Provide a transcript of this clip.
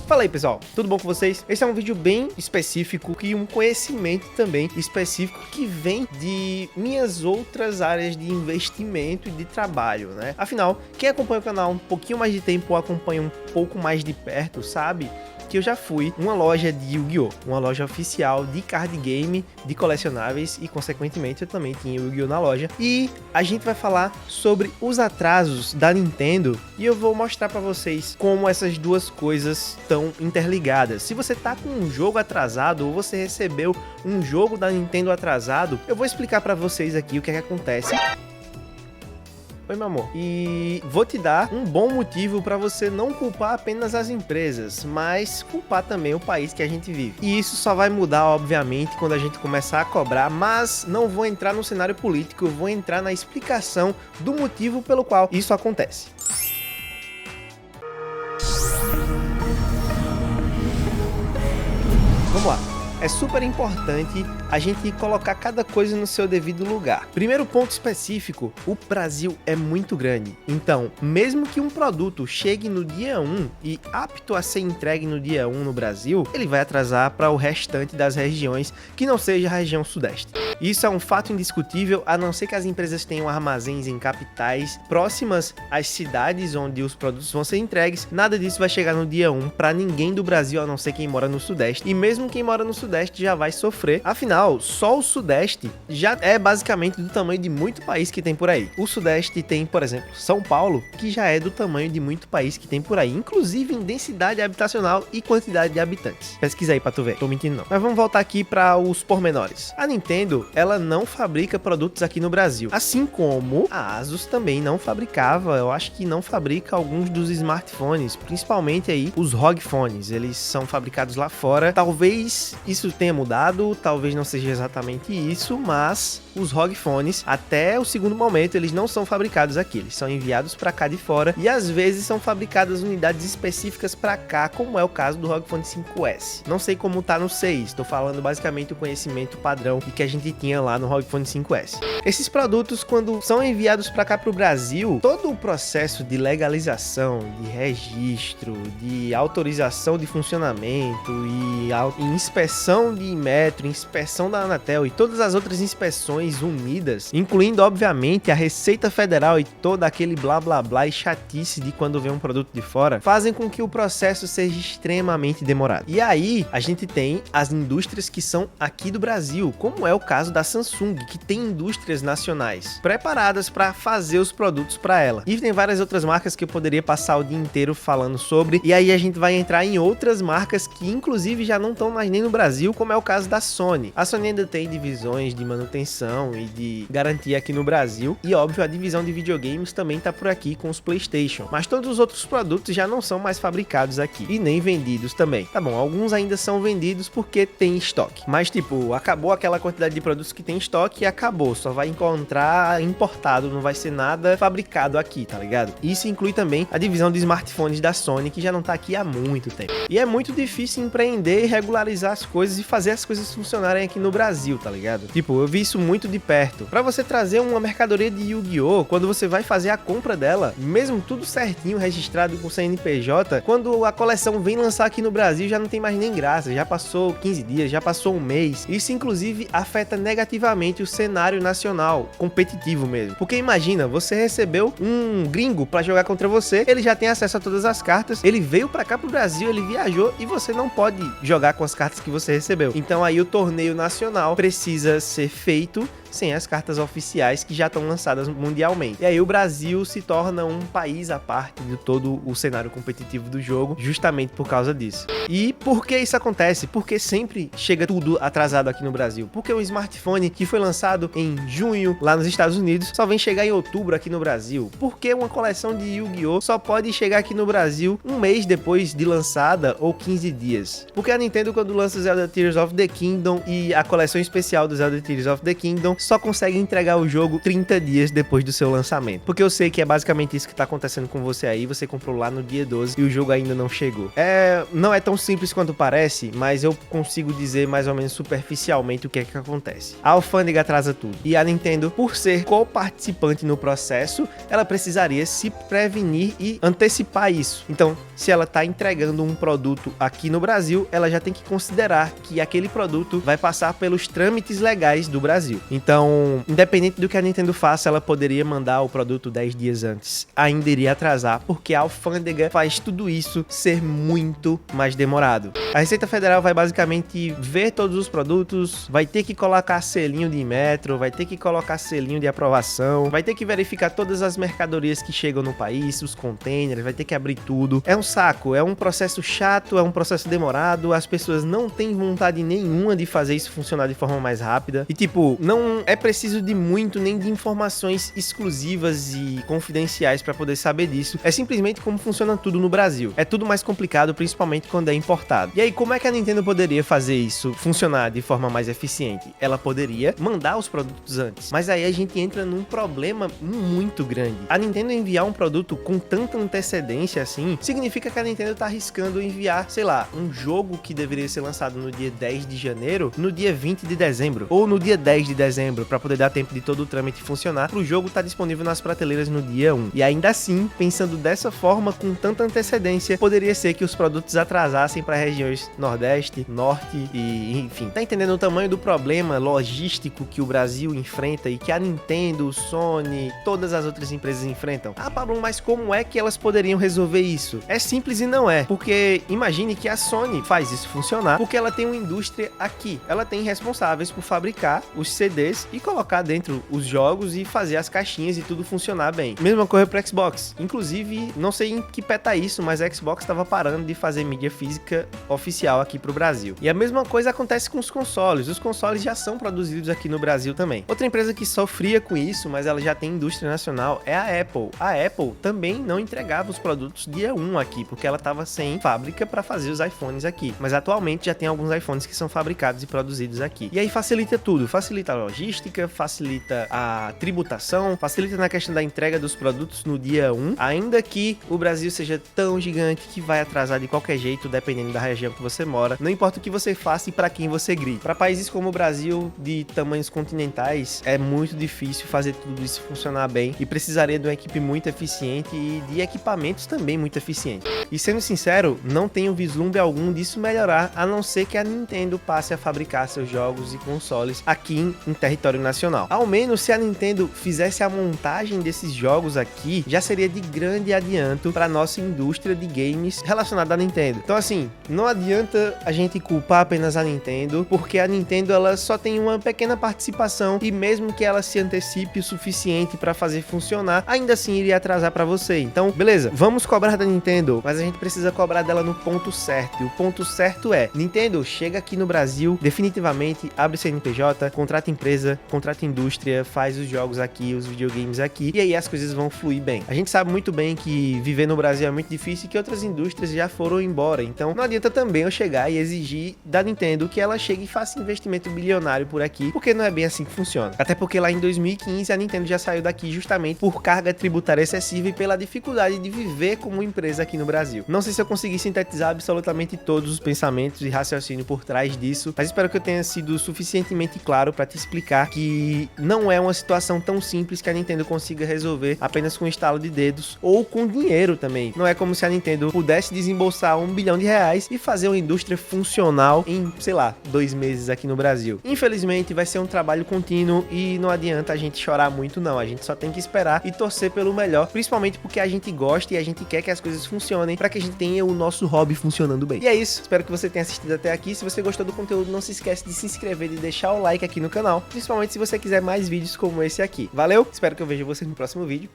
Fala aí pessoal, tudo bom com vocês? Esse é um vídeo bem específico e um conhecimento também específico que vem de minhas outras áreas de investimento e de trabalho, né? Afinal, quem acompanha o canal um pouquinho mais de tempo ou acompanha um pouco mais de perto, sabe que eu já fui uma loja de Yu-Gi-Oh! Uma loja oficial de card game, de colecionáveis e consequentemente eu também tinha Yu-Gi-Oh! Na loja. E a gente vai falar sobre os atrasos da Nintendo e eu vou mostrar pra vocês como essas duas coisas estão interligadas. Se você tá com um jogo atrasado ou você recebeu um jogo da Nintendo atrasado, eu vou explicar pra vocês aqui o que é que acontece. Oi, meu amor. E vou te dar um bom motivo para você não culpar apenas as empresas, mas culpar também o país que a gente vive. E isso só vai mudar, obviamente, quando a gente começar a cobrar, mas não vou entrar no cenário político, eu vou entrar na explicação do motivo pelo qual isso acontece. Vamos lá. É super importante a gente colocar cada coisa no seu devido lugar. Primeiro ponto específico, o Brasil é muito grande. Então, mesmo que um produto chegue no dia 1 e apto a ser entregue no dia 1 no Brasil, ele vai atrasar para o restante das regiões que não seja a região sudeste. Isso é um fato indiscutível, a não ser que as empresas tenham armazéns em capitais próximas às cidades onde os produtos vão ser entregues. Nada disso vai chegar no dia 1 para ninguém do Brasil, a não ser quem mora no sudeste. E mesmo quem mora no sudeste já vai sofrer. Afinal, só o sudeste já é basicamente do tamanho de muito país que tem por aí. O sudeste tem, por exemplo, São Paulo, que já é do tamanho de muito país que tem por aí, inclusive em densidade habitacional e quantidade de habitantes. Pesquisa aí pra tu ver, tô mentindo não. Mas vamos voltar aqui para os pormenores. A Nintendo, ela não fabrica produtos aqui no Brasil, assim como a Asus também não fabricava, eu acho que não fabrica alguns dos smartphones, principalmente aí os ROG Phones, eles são fabricados lá fora. Talvez isso tenha mudado, talvez não seja exatamente isso, mas os ROG Phones, até o segundo momento, eles não são fabricados aqui, eles são enviados para cá de fora e às vezes são fabricadas unidades específicas para cá, como é o caso do ROG Phone 5S. Não sei como tá no 6, estou falando basicamente o conhecimento padrão que a gente tinha lá no ROG Phone 5S. Esses produtos, quando são enviados para cá para o Brasil, todo o processo de legalização, de registro, de autorização de funcionamento e inspeção de Inmetro, inspeção da Anatel e todas as outras inspeções unidas, incluindo obviamente a Receita Federal e todo aquele blá blá blá e chatice de quando vem um produto de fora, fazem com que o processo seja extremamente demorado. E aí a gente tem as indústrias que são aqui do Brasil, como é o caso da Samsung, que tem indústrias nacionais preparadas para fazer os produtos para ela. E tem várias outras marcas que eu poderia passar o dia inteiro falando sobre, e aí a gente vai entrar em outras marcas que inclusive já não estão mais nem no Brasil, como é o caso da Sony. A Sony ainda tem divisões de manutenção e de garantia aqui no Brasil, e óbvio a divisão de videogames também tá por aqui com os PlayStation, mas todos os outros produtos já não são mais fabricados aqui e nem vendidos também. Tá bom, alguns ainda são vendidos porque tem estoque, mas tipo, acabou aquela quantidade de produtos que tem estoque e acabou, só vai encontrar importado, não vai ser nada fabricado aqui, tá ligado? Isso inclui também a divisão de smartphones da Sony, que já não tá aqui há muito tempo. E é muito difícil empreender e regularizar as coisas e fazer as coisas funcionarem aqui no Brasil, tá ligado? Tipo, eu vi isso muito de perto. Pra você trazer uma mercadoria de Yu-Gi-Oh!, quando você vai fazer a compra dela, mesmo tudo certinho, registrado com CNPJ, quando a coleção vem lançar aqui no Brasil, já não tem mais nem graça, já passou 15 dias, já passou um mês. Isso, inclusive, afeta negativamente o cenário nacional, competitivo mesmo. Porque imagina, você recebeu um gringo pra jogar contra você, ele já tem acesso a todas as cartas, ele veio pra cá pro Brasil, ele viajou e você não pode jogar com as cartas que você recebeu. Então aí o torneio nacional precisa ser feito sem as cartas oficiais que já estão lançadas mundialmente. E aí o Brasil se torna um país à parte de todo o cenário competitivo do jogo, justamente por causa disso. E por que isso acontece? Porque sempre chega tudo atrasado aqui no Brasil. Porque um smartphone que foi lançado em junho lá nos Estados Unidos só vem chegar em outubro aqui no Brasil. Porque uma coleção de Yu-Gi-Oh! Só pode chegar aqui no Brasil um mês depois de lançada ou 15 dias. Porque a Nintendo, quando lança Zelda Tears of the Kingdom e a coleção especial do Zelda Tears of the Kingdom, só consegue entregar o jogo 30 dias depois do seu lançamento. Porque eu sei que é basicamente isso que tá acontecendo com você aí, você comprou lá no dia 12 e o jogo ainda não chegou. Não é tão simples quanto parece, mas eu consigo dizer mais ou menos superficialmente o que é que acontece. A alfândega atrasa tudo. E a Nintendo, por ser co-participante no processo, ela precisaria se prevenir e antecipar isso. Então, se ela tá entregando um produto aqui no Brasil, ela já tem que considerar que aquele produto vai passar pelos trâmites legais do Brasil. Então, independente do que a Nintendo faça, ela poderia mandar o produto 10 dias antes. Ainda iria atrasar, porque a alfândega faz tudo isso ser muito mais demorado. A Receita Federal vai basicamente ver todos os produtos, vai ter que colocar selinho de metro, vai ter que colocar selinho de aprovação, vai ter que verificar todas as mercadorias que chegam no país, os containers, vai ter que abrir tudo. É um saco, é um processo chato, é um processo demorado, as pessoas não têm vontade nenhuma de fazer isso funcionar de forma mais rápida. E tipo, não é preciso de muito nem de informações exclusivas e confidenciais para poder saber disso. É simplesmente como funciona tudo no Brasil. É tudo mais complicado, principalmente quando é importado. E aí, como é que a Nintendo poderia fazer isso funcionar de forma mais eficiente? Ela poderia mandar os produtos antes. Mas aí a gente entra num problema muito grande. A Nintendo enviar um produto com tanta antecedência assim, significa que a Nintendo tá arriscando enviar, sei lá, um jogo que deveria ser lançado no dia 10 de janeiro, no dia 20 de dezembro, ou no dia 10 de dezembro, para poder dar tempo de todo o trâmite funcionar, pro jogo estar disponível nas prateleiras no dia 1. E ainda assim, pensando dessa forma, com tanta antecedência, poderia ser que os produtos atrasassem para regiões Nordeste, Norte e enfim. Tá entendendo o tamanho do problema logístico que o Brasil enfrenta e que a Nintendo, o Sony, todas as outras empresas enfrentam? Ah, Pablo, mas como é que elas poderiam resolver isso? É simples e não é, porque imagine que a Sony faz isso funcionar porque ela tem uma indústria aqui. Ela tem responsáveis por fabricar os CDs e colocar dentro os jogos e fazer as caixinhas e tudo funcionar bem. Mesma coisa pro Xbox. Inclusive, não sei em que pé tá isso, mas a Xbox estava parando de fazer mídia física oficial aqui pro Brasil. E a mesma coisa acontece com os consoles. Os consoles já são produzidos aqui no Brasil também. Outra empresa que sofria com isso, mas ela já tem indústria nacional, é a Apple. A Apple também não entregava os produtos dia 1 aqui, porque ela estava sem fábrica para fazer os iPhones aqui. Mas atualmente já tem alguns iPhones que são fabricados e produzidos aqui. E aí facilita tudo. Facilita a logística, facilita a tributação, facilita na questão da entrega dos produtos no dia 1, ainda que o Brasil seja tão gigante que vai atrasar de qualquer jeito, dependendo da região que você mora. Não importa o que você faça e para quem você grite. Para países como o Brasil, de tamanhos continentais, é muito difícil fazer tudo isso funcionar bem e precisaria de uma equipe muito eficiente e de equipamentos também muito eficientes. E sendo sincero, não tenho vislumbre algum disso melhorar, a não ser que a Nintendo passe a fabricar seus jogos e consoles aqui em território nacional. Ao menos se a Nintendo fizesse a montagem desses jogos aqui, já seria de grande adianto para nossa indústria de games relacionada à Nintendo. Então assim, não adianta a gente culpar apenas a Nintendo, porque a Nintendo ela só tem uma pequena participação e mesmo que ela se antecipe o suficiente para fazer funcionar, ainda assim iria atrasar para você. Então, beleza, vamos cobrar da Nintendo, mas a gente precisa cobrar dela no ponto certo. E o ponto certo é, Nintendo, chega aqui no Brasil, definitivamente, abre CNPJ, contrata empresa, contrata indústria, faz os jogos aqui, os videogames aqui, e aí as coisas vão fluir bem. A gente sabe muito bem que viver no Brasil é muito difícil e que outras indústrias já foram embora, então não adianta também eu chegar e exigir da Nintendo que ela chegue e faça investimento bilionário por aqui, porque não é bem assim que funciona. Até porque lá em 2015 a Nintendo já saiu daqui justamente por carga tributária excessiva e pela dificuldade de viver como empresa aqui no Brasil. Não sei se eu consegui sintetizar absolutamente todos os pensamentos e raciocínio por trás disso, mas espero que eu tenha sido suficientemente claro para te explicar que não é uma situação tão simples que a Nintendo consiga resolver apenas com um estalo de dedos ou com dinheiro também. Não é como se a Nintendo pudesse desembolsar R$1 bilhão e fazer uma indústria funcional em, sei lá, 2 meses aqui no Brasil. Infelizmente vai ser um trabalho contínuo e não adianta a gente chorar muito não, a gente só tem que esperar e torcer pelo melhor, principalmente porque a gente gosta e a gente quer que as coisas funcionem para que a gente tenha o nosso hobby funcionando bem. E é isso, espero que você tenha assistido até aqui. Se você gostou do conteúdo, não se esquece de se inscrever e deixar o like aqui no canal, principalmente se você quiser mais vídeos como esse aqui. Valeu, espero que eu veja você no próximo vídeo.